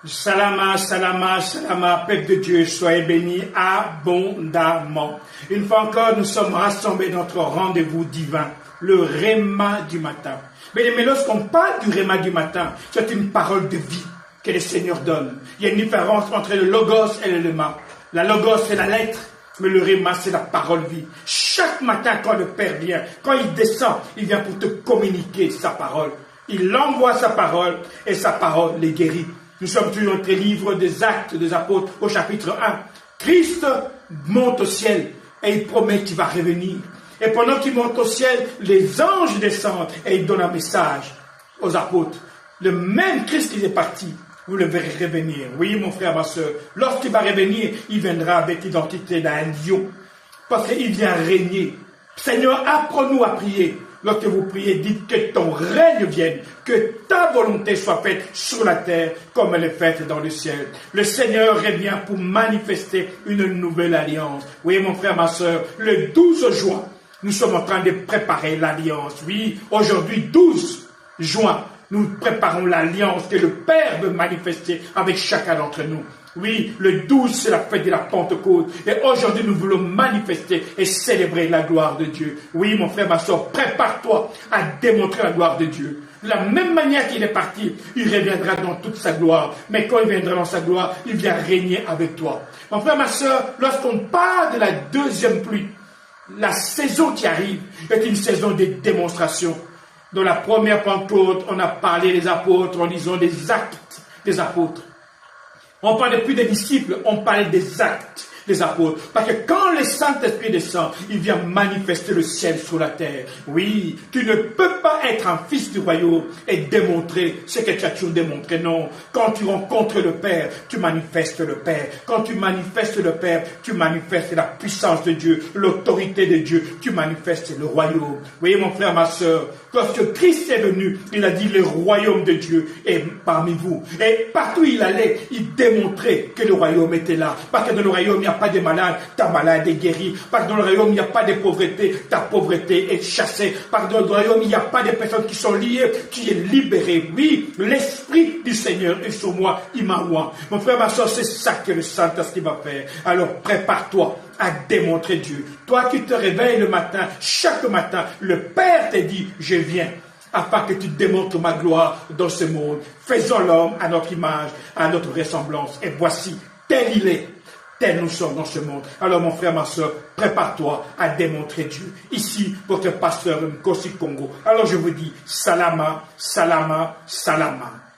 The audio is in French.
Salama, salama, salama, peuple de Dieu, soyez bénis abondamment. Une fois encore, nous sommes rassemblés dans notre rendez-vous divin, le Réma du matin. Mais lorsqu'on parle du Réma du matin, c'est une parole de vie que le Seigneur donne. Il y a une différence entre le Logos et le Réma. La Logos, c'est la lettre, mais le Réma, c'est la parole vie. Chaque matin, quand le Père vient, quand il descend, il vient pour te communiquer sa parole. Il envoie sa parole et sa parole les guérit. Nous sommes toujours dans le livre des Actes des Apôtres au chapitre 1. Christ monte au ciel et il promet qu'il va revenir. Et pendant qu'il monte au ciel, les anges descendent et ils donnent un message aux apôtres. Le même Christ qui est parti, vous le verrez revenir. Oui, mon frère, ma soeur, lorsqu'il va revenir, il viendra avec l'identité d'un lion. Parce qu'il vient régner. Seigneur, apprends-nous à prier. Lorsque vous priez, dites que ton règne vienne, que ta volonté soit faite sur la terre comme elle est faite dans le ciel. Le Seigneur revient pour manifester une nouvelle alliance. Oui, mon frère, ma soeur, le 12 juin, nous sommes en train de préparer l'alliance. Oui, aujourd'hui, 12 juin, nous préparons l'alliance que le Père veut manifester avec chacun d'entre nous. Oui, le 12, c'est la fête de la Pentecôte. Et aujourd'hui, nous voulons manifester et célébrer la gloire de Dieu. Oui, mon frère, ma soeur, prépare-toi à démontrer la gloire de Dieu. De la même manière qu'il est parti, il reviendra dans toute sa gloire. Mais quand il viendra dans sa gloire, il vient régner avec toi. Mon frère, ma soeur, lorsqu'on parle de la deuxième pluie, la saison qui arrive est une saison de démonstration. Dans la première Pentecôte, on a parlé des apôtres en lisant des actes des apôtres. On ne parlait plus des disciples, on parlait des actes des apôtres. Parce que quand le Saint-Esprit descend, il vient manifester le ciel sur la terre. Oui, tu ne peux pas être un fils du royaume et démontrer ce que tu as toujours démontré. Non, quand tu rencontres le Père, tu manifestes le Père. Quand tu manifestes le Père, tu manifestes la puissance de Dieu, l'autorité de Dieu. Tu manifestes le royaume. Oui, mon frère, ma soeur, lorsque Christ est venu, il a dit le royaume de Dieu est parmi vous. Et partout où il allait, il démontrait que le royaume était là. Parce que dans le royaume, il n'y a pas de malade, ta malade est guérie. Parce que dans le royaume, il n'y a pas de pauvreté, ta pauvreté est chassée. Parce que dans le royaume, il n'y a pas de personnes qui sont liées, tu es libéré. Oui, l'Esprit du Seigneur est sur moi, il m'a oint. Mon frère, ma soeur, c'est ça que le Saint-Esprit va faire. Alors prépare-toi à démontrer Dieu. Toi qui te réveilles le matin, chaque matin, le Père te dit, je viens, afin que tu démontres ma gloire dans ce monde. Faisons l'homme à notre image, à notre ressemblance. Et voici, tel il est, tel nous sommes dans ce monde. Alors mon frère, ma soeur, prépare-toi à démontrer Dieu. Ici, votre pasteur Nkosi Congo. Alors je vous dis, salama, salama, salama.